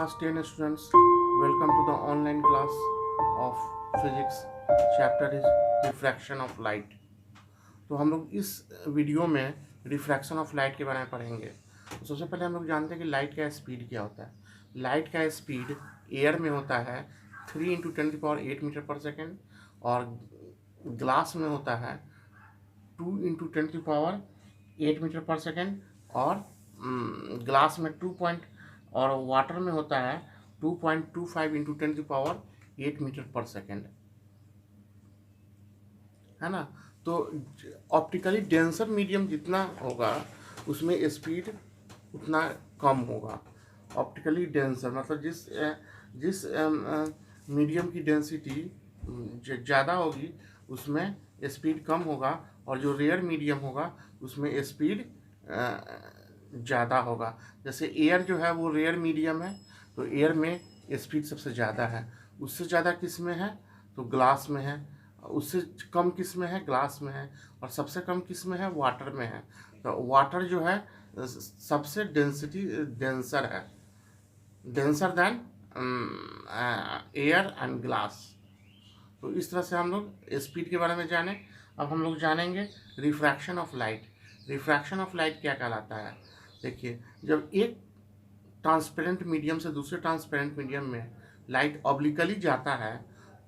class 10 students, welcome to the online class of physics. Chapter is refraction of light. तो हम लोग इस video में रिफ्रैक्शन ऑफ लाइट के बारे में पढ़ेंगे। तो सबसे पहले हम लोग जानते हैं कि लाइट का स्पीड क्या होता है। लाइट का स्पीड एयर में होता है 3 × 10⁸ मीटर पर सेकेंड और ग्लास में होता है 2 × 10⁸ मीटर पर सेकेंड और ग्लास में और वाटर में होता है 2.25 × 10⁸ मीटर पर सेकेंड, है ना। तो ऑप्टिकली डेंसर मीडियम जितना होगा उसमें स्पीड उतना कम होगा। ऑप्टिकली डेंसर मतलब जिस मीडियम की डेंसिटी ज़्यादा होगी उसमें स्पीड कम होगा, और जो रेयर मीडियम होगा उसमें स्पीड ज़्यादा होगा। जैसे एयर जो है वो रेयर मीडियम है, तो एयर में स्पीड सबसे ज़्यादा है। उससे ज़्यादा किस में है तो ग्लास में है, उससे कम किस में है ग्लास में है, और सबसे कम किस में है वाटर में है। तो वाटर जो है सबसे डेंसर है, denser then air and glass. तो इस तरह से हम लोग स्पीड के बारे में जाने। अब हम लोग जानेंगे refraction of light. Refraction of light क्या कहलाता है। देखिए, जब एक ट्रांसपेरेंट मीडियम से दूसरे ट्रांसपेरेंट मीडियम में लाइट ऑब्लिकली जाता है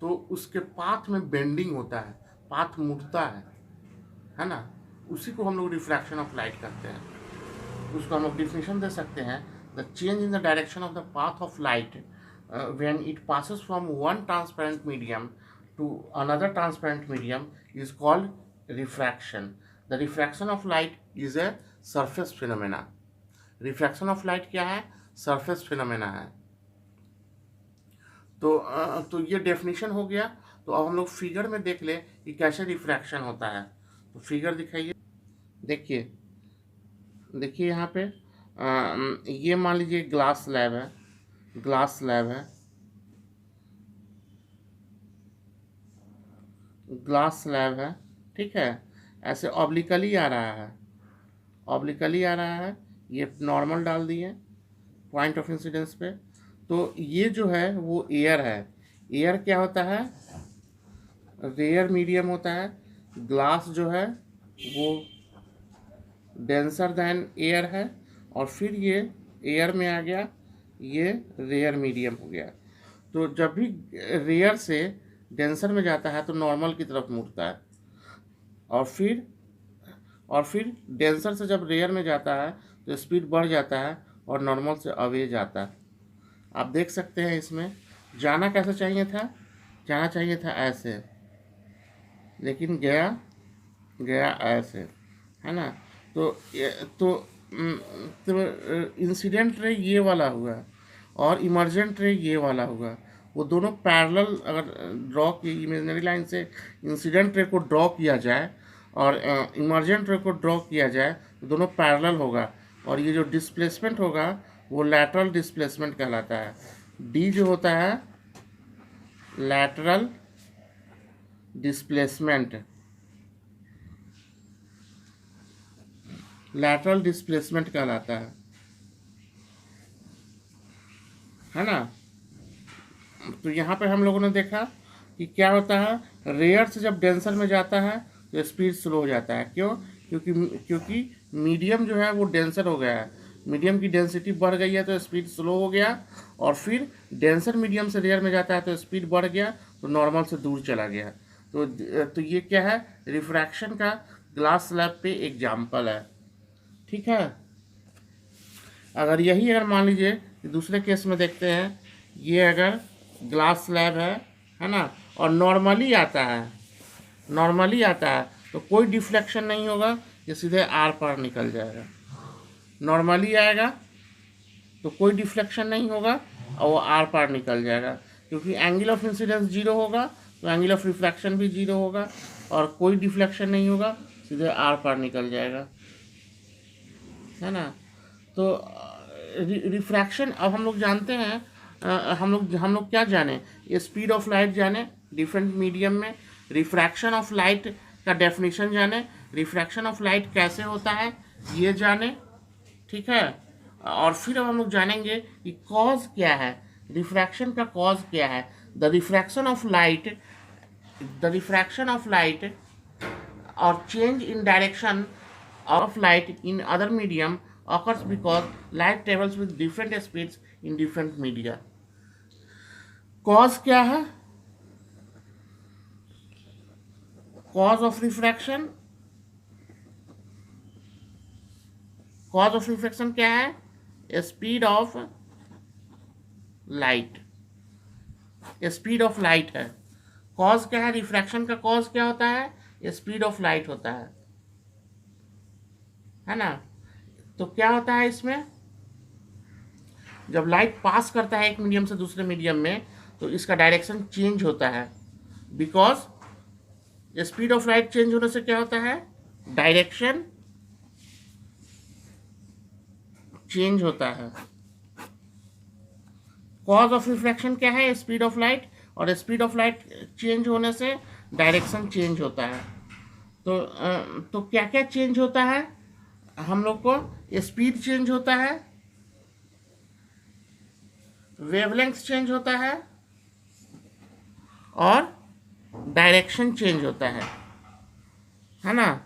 तो उसके पाथ में बेंडिंग होता है, पाथ मुड़ता है ना। उसी को हम लोग रिफ्रैक्शन ऑफ लाइट करते हैं। उसको हम लोग डिफिनेशन दे सकते हैं, the change in the direction of the path of light when it passes from one transparent medium to another transparent medium is called refraction. The refraction of light is a surface phenomena. Refraction of light क्या है, surface phenomena है। तो ये definition हो गया। तो अब हम लोग फिगर में देख ले कि कैसे रिफ्रैक्शन होता है। तो फिगर दिखाइए। देखिए देखिए यहाँ पे ये मान लीजिए ग्लास स्लैब है, ग्लास स्लैब है, ग्लास स्लैब है, ठीक है। ऐसे ऑब्लिकली आ रहा है, ऑब्लिकली आ रहा है, ये नॉर्मल डाल दिए पॉइंट ऑफ इंसिडेंस पे। तो ये जो है वो एयर है। एयर क्या होता है, रेयर मीडियम होता है। ग्लास जो है वो डेंसर देन एयर है, और फिर ये एयर में आ गया, ये रेयर मीडियम हो गया। तो जब भी रेयर से डेंसर में जाता है तो नॉर्मल की तरफ मुड़ता है, और फिर डेंसर से जब रेयर में जाता है तो स्पीड बढ़ जाता है और नॉर्मल से अवे जाता है। आप देख सकते हैं इसमें जाना कैसे चाहिए था, जाना चाहिए था ऐसे, लेकिन गया ऐसे, है ना। तो इंसिडेंट रे ये वाला हुआ और इमर्जेंट रे ये वाला हुआ। वो दोनों पैरेलल अगर ड्रॉ की, इमेजिनरी लाइन से इंसिडेंट रे को ड्रॉ किया जाए और इमर्जेंट रे को ड्रॉ किया जाए तो दोनों पैरेलल होगा, और ये जो डिस्प्लेसमेंट होगा वो लैटरल डिस्प्लेसमेंट कहलाता है। डी जो होता है लैटरल डिस्प्लेसमेंट, लैटरल डिस्प्लेसमेंट कहलाता है ना। तो यहाँ पे हम लोगों ने देखा कि क्या होता है, रेयर से जब डेंसर में जाता है तो स्पीड स्लो हो जाता है। क्यों? क्योंकि मीडियम जो है वो डेंसर हो गया है, मीडियम की डेंसिटी बढ़ गई है तो स्पीड स्लो हो गया, और फिर डेंसर मीडियम से रेयर में जाता है तो स्पीड बढ़ गया, तो नॉर्मल से दूर चला गया। तो ये क्या है, रिफ्रैक्शन का ग्लास स्लैब पे एग्जाम्पल है, ठीक है। अगर मान लीजिए दूसरे केस में देखते हैं, ये अगर ग्लास स्लैब है ना, और नॉर्मली आता है तो कोई डिफ्लेक्शन नहीं होगा, ये सीधे आर पार निकल जाएगा। नॉर्मली आएगा तो कोई डिफ्लेक्शन नहीं होगा और वो आर पार निकल जाएगा, क्योंकि एंगल ऑफ इंसिडेंस 0 होगा तो एंगल ऑफ रिफ्लेक्शन भी 0 होगा, और कोई डिफ्लेक्शन नहीं होगा, सीधे आर पार निकल जाएगा, है ना। तो रिफ्रैक्शन, अब हम लोग जानते हैं, हम लोग क्या जाने, स्पीड ऑफ लाइट जाने डिफरेंट मीडियम में, रिफ्रैक्शन ऑफ लाइट का डेफिनेशन जाने, रिफ्रैक्शन ऑफ लाइट कैसे होता है ये जाने, ठीक है। और फिर अब हम लोग जानेंगे कि कॉज क्या है, रिफ्रैक्शन का कॉज क्या है। The refraction of light, the refraction of light और change in direction of light in other medium occurs because light travels with different speeds in different media. Cause क्या है? Cause of refraction, cause of refraction क्या है? Speed of light, speed of light है। cause क्या है? Refraction का cause क्या होता है? स्पीड ऑफ लाइट होता है ना। तो क्या होता है इसमें, जब लाइट पास करता है एक मीडियम से दूसरे मीडियम में तो इसका डायरेक्शन चेंज होता है। Because speed of light change होने से क्या होता है, डायरेक्शन चेंज होता है। कॉज ऑफ रिफ्रैक्शन क्या है, स्पीड ऑफ लाइट, और स्पीड ऑफ लाइट चेंज होने से डायरेक्शन चेंज होता है। तो क्या क्या चेंज होता है, हम लोग को स्पीड चेंज होता है, वेवलेंथ चेंज होता है और डायरेक्शन चेंज होता है ना।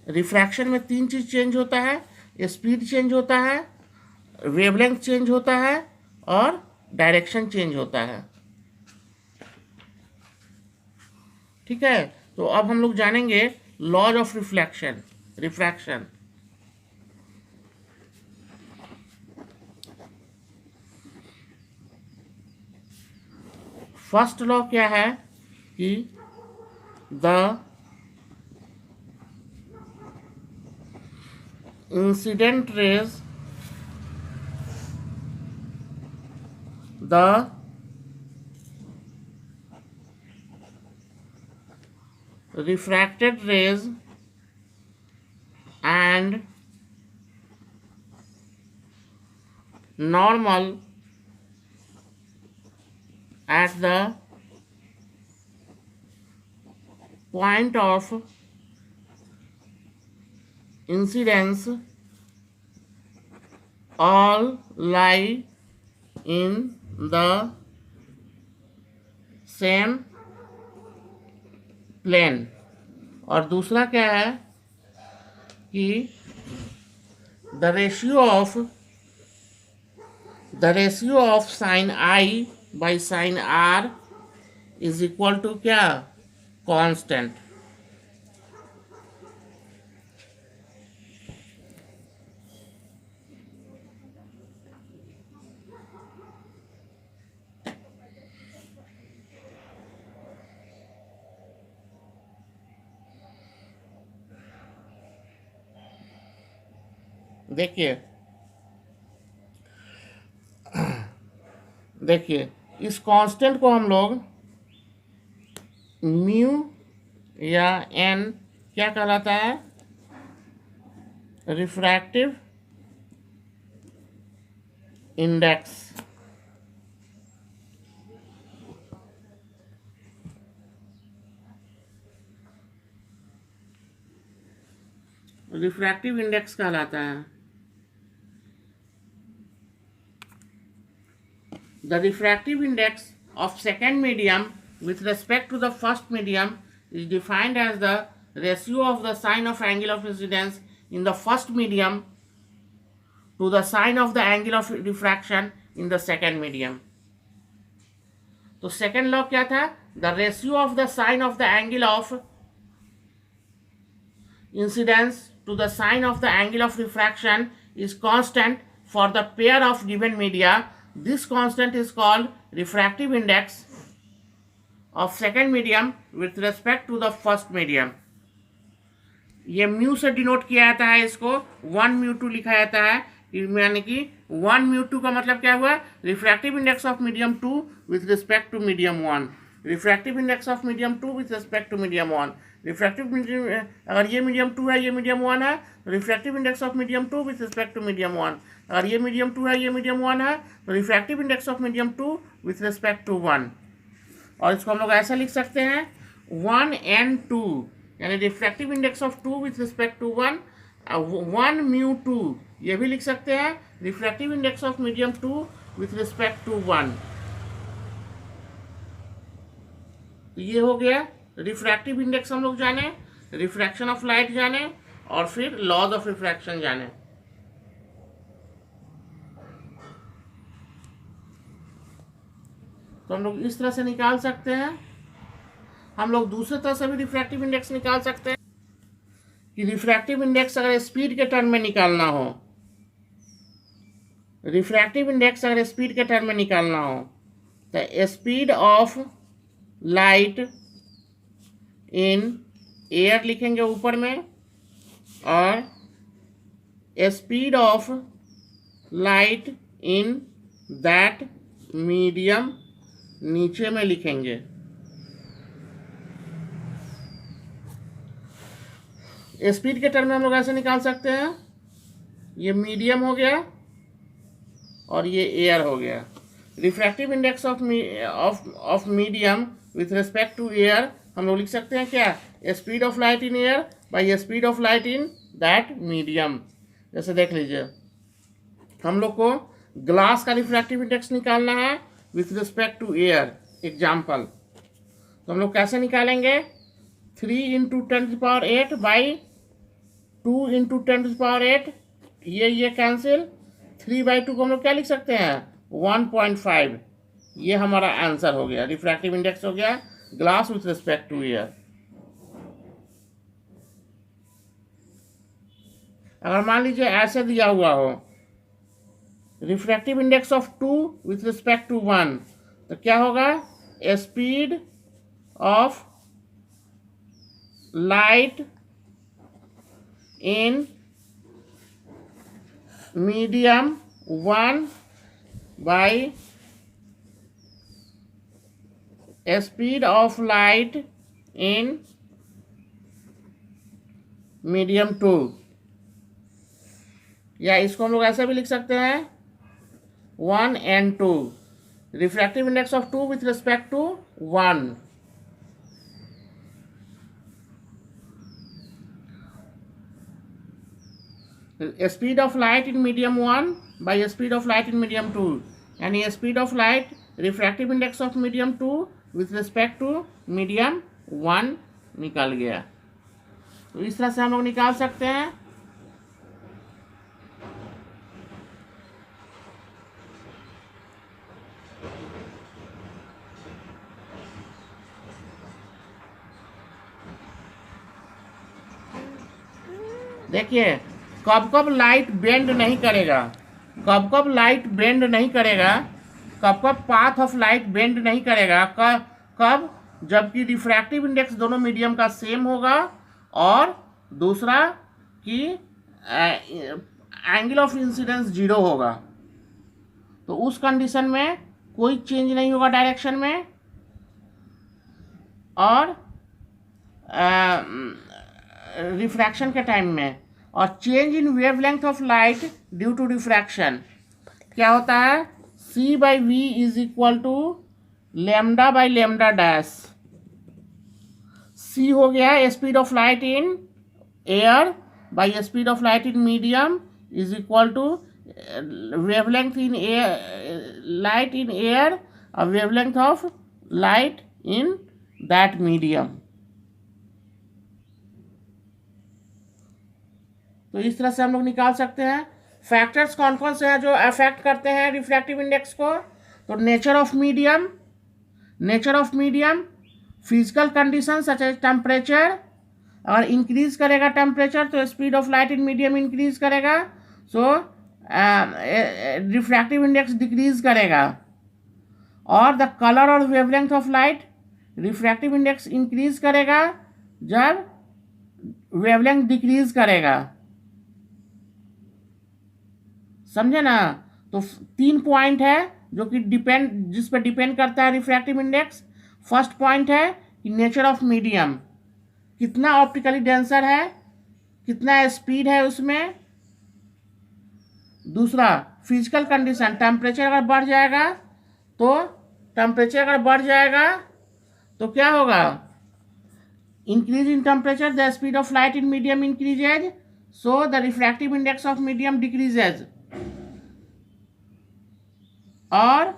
रिफ्रैक्शन में 3 चीज चेंज होता है, स्पीड चेंज होता है, वेवलेंथ चेंज होता है और डायरेक्शन चेंज होता है। ठीक है, तो अब हम लोग जानेंगे laws of refraction. First law क्या है कि the incident rays, the refracted rays and normal at the point of incidence all lie in the same plane. और दूसरा क्या है कि the ratio of sine I by sine R is equal to क्या, constant. देखिए इस constant को हम लोग म्यू या एन क्या कहलाता है, रिफ्रैक्टिव इंडेक्स। रिफ्रैक्टिव इंडेक्स कहलाता है। The refractive index of second medium with respect to the first medium is defined as the ratio of the sine of angle of incidence in the first medium to the sine of the angle of refraction in the second medium. तो second law क्या था, the ratio of the sine of the angle of incidence to the sine of the angle of refraction is constant for the pair of given media. This constant is called refractive index of second medium with respect to the first medium. ये mu से denote किया जाता है, इसको 1 mu 2 लिखा जाता है, यानी कि 1 म्यू 2 का मतलब क्या हुआ, refractive index of medium 2 with respect to medium 1, refractive index of medium 2 with respect to medium 1। Refractive अगर ये मीडियम 2 है, ये मीडियम 1 है, तो refractive index of medium 2 with respect to medium 1। अगर ये मीडियम 2 है, ये मीडियम 1 है, तो refractive index of medium 2 with respect to 1। और इसको हम लोग ऐसा लिख सकते हैं 1 and 2, यानी refractive index of 2 with respect to 1, 1 mu 2 ये भी लिख सकते हैं, refractive index of medium 2 with respect to 1। तो ये हो गया रिफ्रैक्टिव इंडेक्स, हम लोग जाने, रिफ्रैक्शन ऑफ लाइट जाने, और फिर लॉज ऑफ रिफ्रैक्शन जाने। तो हम लोग इस तरह से निकाल सकते हैं। हम लोग दूसरे तरह से भी रिफ्रैक्टिव इंडेक्स निकाल सकते हैं कि रिफ्रैक्टिव इंडेक्स अगर स्पीड के टर्म में निकालना हो, रिफ्रैक्टिव इंडेक्स अगर स्पीड के टर्म में निकालना हो तो speed of light in air लिखेंगे ऊपर में, और speed of light in that medium नीचे में लिखेंगे। स्पीड के टर्म में हम लोग ऐसे निकाल सकते हैं, ये मीडियम हो गया और ये एयर हो गया। Refractive index of medium with respect to air हम लोग लिख सकते हैं क्या, speed of light in air by speed of light in that medium. जैसे देख लीजिए, हम लोग को ग्लास का रिफ्रैक्टिव इंडेक्स निकालना है with respect to air, example. तो हम लोग कैसे निकालेंगे, 3 × 10⁸ बाई 2 × 10⁸, ये कैंसिल, 3/2 को हम लोग क्या लिख सकते हैं, 1.5। ये हमारा आंसर हो गया, रिफ्रैक्टिव इंडेक्स हो गया glass with respect to air. अगर मान लीजिए ऐसे दिया हुआ हो, refractive index of 2 with respect to 1, तो क्या होगा, speed of light in medium 1 by speed of light in medium 2, या इसको हम लोग ऐसे भी लिख सकते हैं 1 and 2, refractive index of 2 with respect to 1। Speed of light in medium 1 by speed of light in medium 2, यानी speed of light refractive index of medium 2 with respect to medium 1 निकल गया। तो इस तरह से हम लोग निकाल सकते हैं। देखिए, कब कब लाइट बेंड नहीं करेगा, कब कब लाइट बेंड नहीं करेगा, कब कब पाथ ऑफ लाइट बेंड नहीं करेगा, कब जबकि रिफ्रैक्टिव इंडेक्स दोनों मीडियम का सेम होगा, और दूसरा कि एंगल ऑफ इंसिडेंस 0 होगा। तो उस कंडीशन में कोई चेंज नहीं होगा डायरेक्शन में, और रिफ्रैक्शन के टाइम में, और change in wavelength of light due to refraction क्या होता है, C/V is equal to λ/λ'। C हो गया speed of light in air by speed of light in medium is equal to wavelength in air, light in air, और wavelength of light in that medium. तो इस तरह से हम लोग निकाल सकते हैं। फैक्टर्स कौन कौन से हैं जो अफेक्ट करते हैं रिफ्रैक्टिव इंडेक्स को, तो nature of medium, physical condition such as temperature, अगर इंक्रीज करेगा टेम्परेचर तो speed of light in medium increase करेगा, सो रिफ्रैक्टिव इंडेक्स डिक्रीज करेगा, और द कलर और wavelength of light, refractive index increase करेगा जब वेवलेंथ डिक्रीज करेगा, समझे ना। तो 3 पॉइंट है जो कि जिस पर डिपेंड करता है रिफ्रैक्टिव इंडेक्स। फर्स्ट पॉइंट है कि नेचर ऑफ मीडियम, कितना ऑप्टिकली डेंसर है, कितना स्पीड है उसमें। दूसरा फिजिकल कंडीशन, टेम्परेचर अगर बढ़ जाएगा तो क्या होगा, increase in temperature the speed of light in medium increases, so the refractive index of medium decreases. और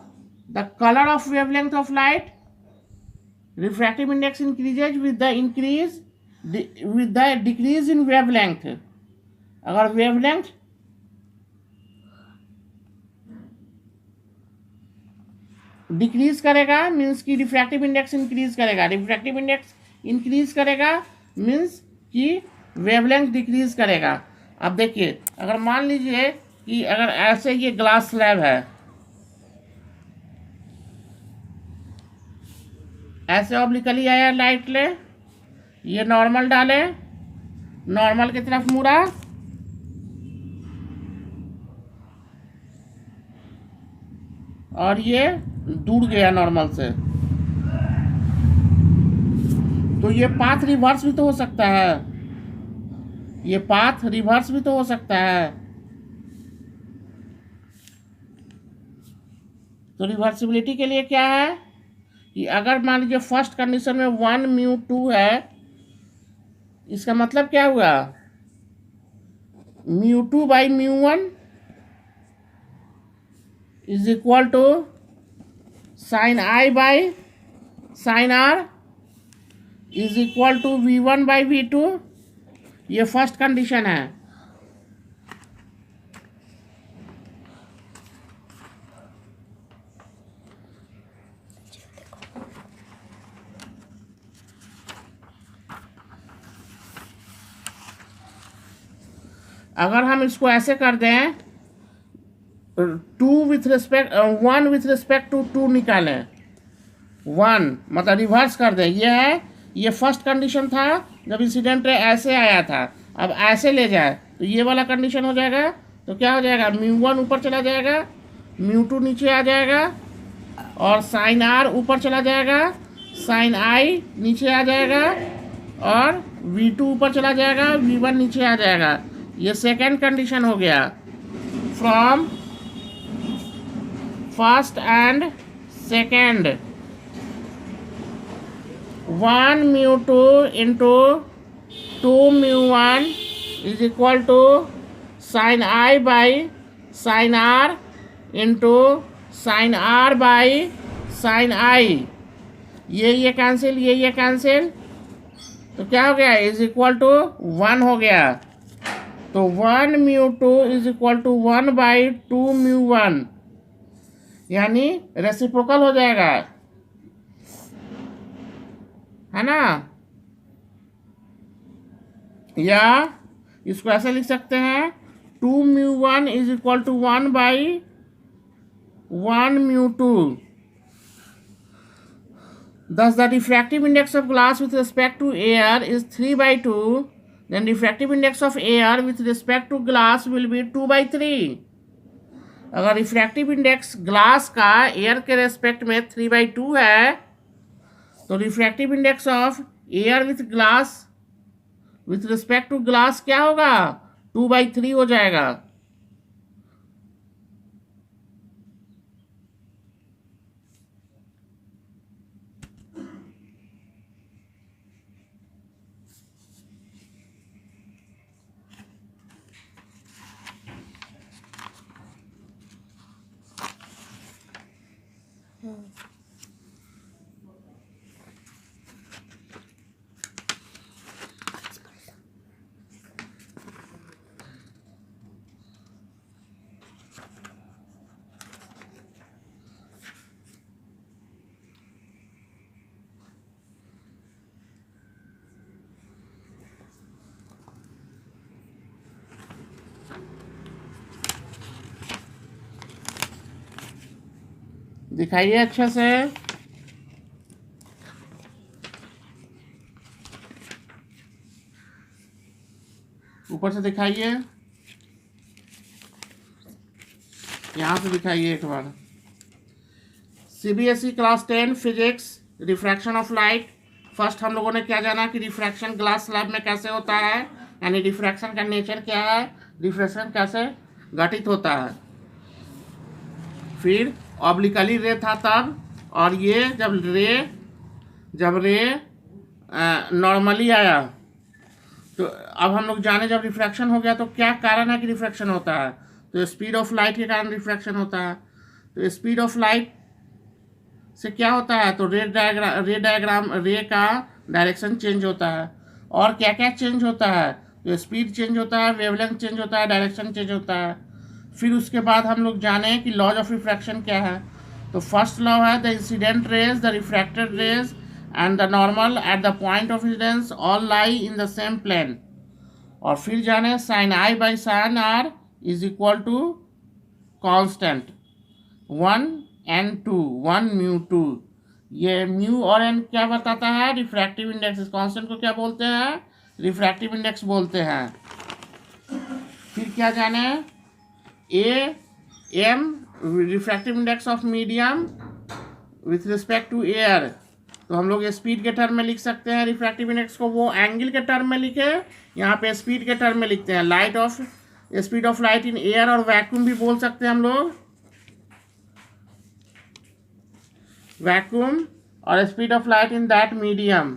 the colour of wavelength of light, refractive index increases with the decrease in wavelength. अगर wavelength decrease करेगा means कि refractive index increase करेगा, refractive index increase करेगा means कि wavelength decrease करेगा। अब देखिए, अगर मान लीजिए कि अगर ऐसे ये ग्लास स्लैब है, ऐसे ऑब्लिकली आया लाइट ले, ये नॉर्मल डाले, नॉर्मल की तरफ मुड़ा, और ये दूर गया नॉर्मल से, तो ये पाथ रिवर्स भी तो हो सकता है, ये पाथ रिवर्स भी तो हो सकता है। तो रिवर्सिबिलिटी के लिए क्या है कि अगर मान लीजिए फर्स्ट कंडीशन में 1 म्यू 2 है, इसका मतलब क्या हुआ, mu 2 by mu 1 is equal to sine I by sine R is equal to V1 by V2। ये फर्स्ट कंडीशन है। अगर हम इसको ऐसे कर दें, 2 with respect 1 with respect to 2 निकालें, 1 मतलब रिवर्स कर दें, ये है, ये फर्स्ट कंडीशन था जब इंसिडेंट रे ऐसे आया था, अब ऐसे ले जाए तो ये वाला कंडीशन हो जाएगा। तो क्या हो जाएगा, म्यू 1 ऊपर चला जाएगा, म्यू 2 नीचे आ जाएगा, और साइन आर ऊपर चला जाएगा, साइन आई नीचे आ जाएगा, और V2 ऊपर चला जाएगा, V1 नीचे आ जाएगा। ये सेकेंड कंडीशन हो गया from first and second. 1 mu 2 into 2 mu 1 is equal to sine I by sine R into sine R by sine I. ये कैंसिल, ये कैंसिल, तो क्या हो गया, इज इक्वल टू 1 हो गया। तो 1 mu 2 is equal to 1 by 2 mu 1, यानी रेसिप्रोकल हो जाएगा, है ना। या इसको ऐसे लिख सकते हैं, 2 mu 1 is equal to 1 by 1 mu 2। Thus the refractive index of glass with respect to air is 3 by 2. Then refractive index of air with respect to glass will be 2 by 3. अगर रिफ्रैक्टिव इंडेक्स ग्लास का air के respect में 3 by 2 है, तो refractive index of air with glass with respect to glass क्या होगा, 2 by 3 हो जाएगा। दिखाइए अच्छे से, ऊपर से दिखाइए, यहाँ से दिखाइए एक बार। CBSE class 10 physics, refraction of light. First हम लोगों ने क्या जाना कि रिफ्रैक्शन ग्लास स्लैब में कैसे होता है, यानी रिफ्रैक्शन का नेचर क्या है, रिफ्रैक्शन कैसे घटित होता है। फिर ऑब्लिकली रे था तब, और ये जब रे नॉर्मली आया, तो अब हम लोग जाने जब रिफ्रैक्शन हो गया तो क्या कारण है कि रिफ्रैक्शन होता है, तो स्पीड ऑफ लाइट के कारण रिफ्रैक्शन होता है। तो स्पीड ऑफ लाइट से क्या होता है, तो रे का डायरेक्शन चेंज होता है। और क्या क्या चेंज होता है, तो स्पीड चेंज होता है, वेवलेंथ चेंज होता है, डायरेक्शन चेंज होता है। फिर उसके बाद हम लोग जाने कि लॉज ऑफ रिफ्रैक्शन क्या है। तो फर्स्ट लॉ है the incident rays, the refracted rays and the normal at the point of incidence all lie in the same plane. और फिर जाने sine I by sine R is equal to constant 1 n2 1 μ2। ये mu और N क्या बताता है, refractive index. इस constant को क्या बोलते हैं, रिफ्रैक्टिव इंडेक्स बोलते हैं। फिर क्या जाने, A M refractive index of medium with respect to air. तो हम लोग स्पीड के टर्म में लिख सकते हैं रिफ्रैक्टिव इंडेक्स को, वो एंगल के टर्म में लिखे, यहाँ पे स्पीड के टर्म में लिखते हैं। Light of speed of light in air और वैक्यूम भी बोल सकते हैं हम लोग, वैक्यूम और speed of light in that medium.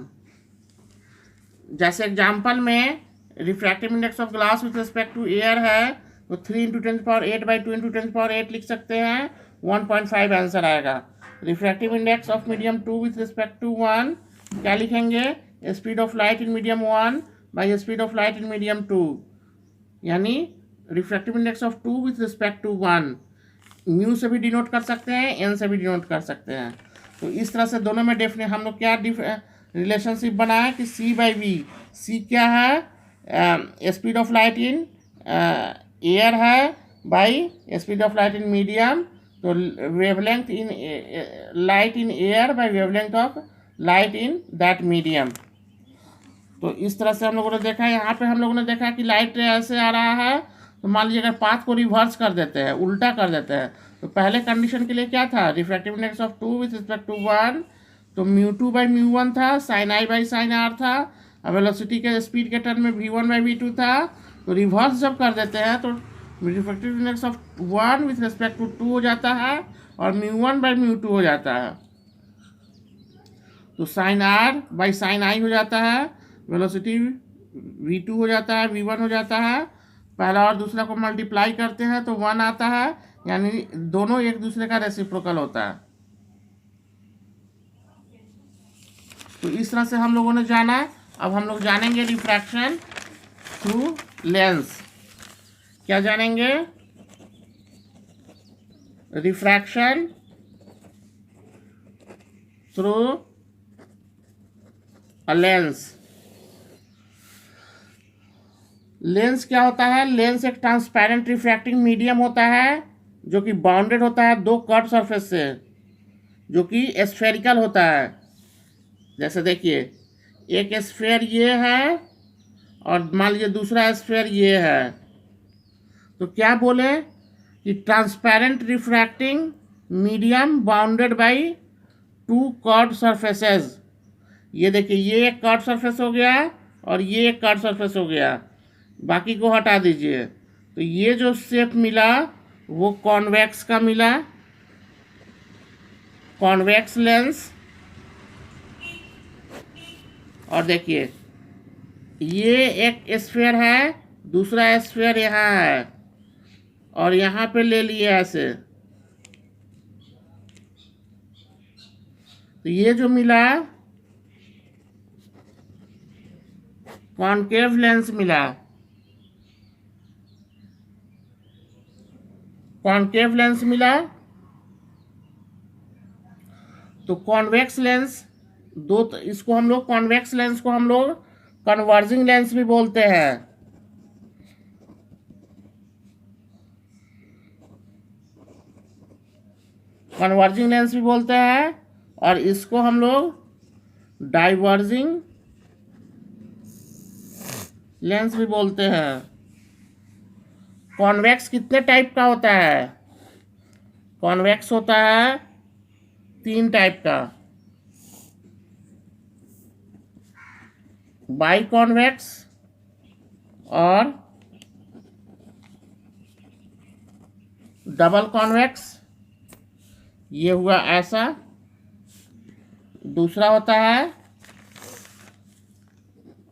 जैसे एग्जांपल में refractive index of glass with respect to air है, तो 3 × 10⁸ बाई 2 × 10⁸ लिख सकते हैं, 1.5 आंसर आएगा। Refractive index of medium 2 with respect to 1 क्या लिखेंगे, speed of light in medium 1 by speed of light in medium 2, यानी refractive index of 2 with respect to 1। Mu से भी डिनोट कर सकते हैं, एन से भी डिनोट कर सकते हैं। तो इस तरह से दोनों में हम लोग क्या रिलेशनशिप बनाए कि सी बाई वी। सी क्या है, speed of light in air है by speed of light in medium, तो wavelength in light in air by wavelength of light in that medium. तो इस तरह से हम लोगों ने देखा, यहाँ पे हम लोगों ने देखा कि लाइट ऐसे आ रहा है, तो मान लीजिए अगर पाथ को रिवर्स कर देते हैं, उल्टा कर देते हैं, तो पहले कंडीशन के लिए क्या था, refractive index of 2 with respect to 1, तो μ2 बाई μ1 था, sine I by sine R था, और वेलोसिटी के स्पीड के टर्म में v1 बाई v2 था। तो रिवर्स जब कर देते हैं तो refractive index of 1 with respect to 2 हो जाता है और μ1 बाई μ2 हो जाता है। तो साइन आर बाई साइन आई हो जाता है, वेलोसिटी v2 हो जाता है, v1 हो जाता है। पहला और दूसरा को मल्टीप्लाई करते हैं तो 1 आता है, यानी दोनों एक दूसरे का रेसिप्रोकल होता है। तो इस तरह से हम लोगों ने जाना। अब हम लोग जानेंगे रिफ्रैक्शन थ्रू लेंस। क्या जानेंगे, refraction through a lens. Lens क्या होता है, लेंस एक ट्रांसपेरेंट रिफ्रैक्टिंग मीडियम होता है जो कि बाउंडेड होता है दो कर्व सरफेस से, जो कि स्फेरिकल होता है। जैसे देखिए, एक स्फेयर ये है और मान लीजिए दूसरा स्फेयर ये है, तो क्या बोले कि transparent refracting medium bounded by 2 curve surfaces. ये देखिए, ये एक कर्व सरफेस हो गया और ये एक कर्व सरफेस हो गया, बाकी को हटा दीजिए। तो ये जो शेप मिला वो कॉन्वेक्स का मिला, कॉन्वेक्स लेंस। और देखिए, ये एक स्फीयर है, दूसरा स्फीयर यहाँ है और यहाँ पे ले लिए ऐसे, तो ये जो मिला कॉनकेव लेंस मिला, कॉनकेव लेंस मिला। तो कॉन्वेक्स लेंस दो, इसको हम लोग कॉन्वेक्स लेंस को हम लोग कन्वर्जिंग लेंस भी बोलते हैं। कन्वर्जिंग लेंस भी बोलते हैं और इसको हम लोग डाइवर्जिंग लेंस भी बोलते हैं। कॉन्वेक्स कितने टाइप का होता है, कॉन्वेक्स होता है 3 टाइप का, बाई कॉन्वेक्स और डबल कॉन्वेक्स। ये हुआ ऐसा। दूसरा होता है,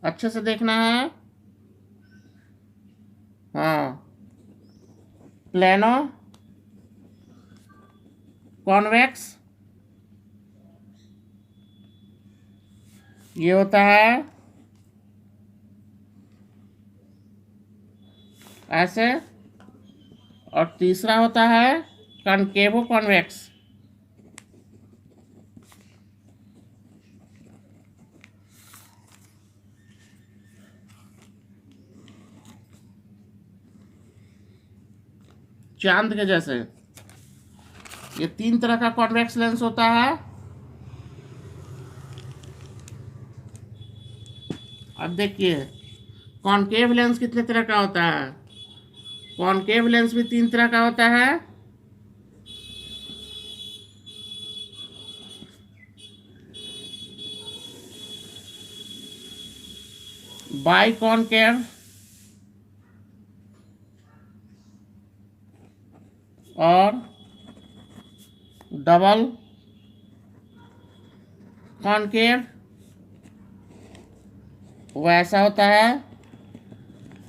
अच्छे से देखना है, हाँ, प्लेनो कॉन्वेक्स, ये होता है ऐसे, और तीसरा होता है कॉनकेवो कॉन्वेक्स। चांद के जैसे ये 3 तरह का कॉन्वेक्स लेंस होता है। अब देखिए कॉनकेव लेंस कितने तरह का होता है। कॉनकेव लेंस भी 3 तरह का होता है। बाई कॉनकेव और डबल कॉनकेव, वैसा होता है।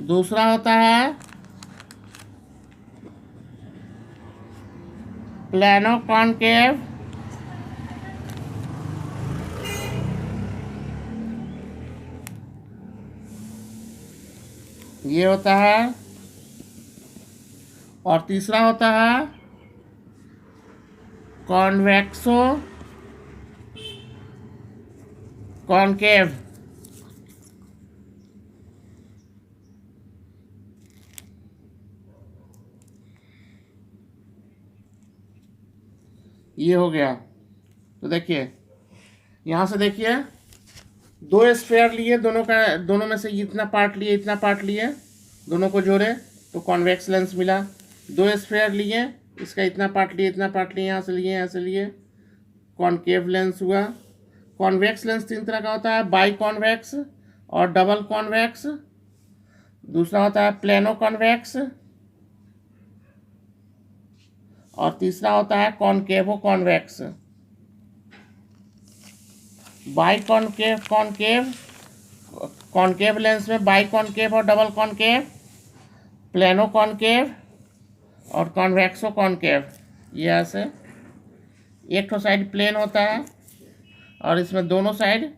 दूसरा होता है प्लानो कॉनकेव, ये होता है। और तीसरा होता है कॉन्वेक्सो कॉनकेव, ये हो गया। तो देखिए यहाँ से देखिए 2 स्फेयर लिए, दोनों में से इतना पार्ट लिए, इतना पार्ट लिए, दोनों को जोड़े तो कॉन्वेक्स लेंस मिला। 2 स्फेयर लिए, इसका इतना पार्ट लिए, इतना पार्ट लिए, यहाँ से लिए, यहाँ से लिए, कॉनकेव लेंस हुआ। कॉन्वेक्स लेंस 3 तरह का होता है, बाई कॉन्वेक्स और डबल कॉन्वेक्स। दूसरा होता है प्लेनो कॉन्वेक्स और तीसरा होता है कॉनकेवो convex. By concave concave lens में बाई कॉनकेव और डबल कॉनकेव, प्लेनो कॉनकेव और कॉन्वेक्सो कॉनकेव। ये ऐसे एक तो साइड प्लेन होता है और इसमें दोनों साइड,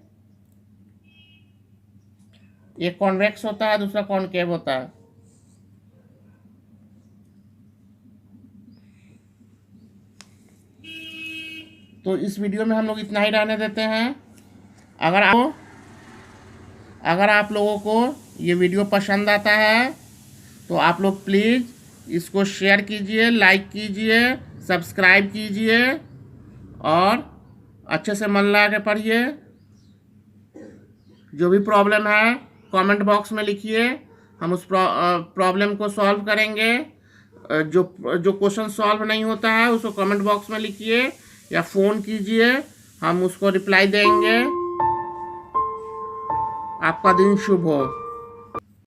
एक कॉन्वेक्स होता है, दूसरा कॉनकेव होता है। तो इस वीडियो में हम लोग इतना ही रहने देते हैं। अगर आप लोगों को ये वीडियो पसंद आता है तो आप लोग प्लीज़ इसको शेयर कीजिए, लाइक कीजिए, सब्सक्राइब कीजिए और अच्छे से मन लगा के पढ़िए। जो भी प्रॉब्लम है कमेंट बॉक्स में लिखिए, हम उस प्रॉब्लम को सॉल्व करेंगे। जो क्वेश्चन सॉल्व नहीं होता है उसको कमेंट बॉक्स में लिखिए या फ़ोन कीजिए, हम उसको रिप्लाई देंगे। आपका दिन शुभ हो।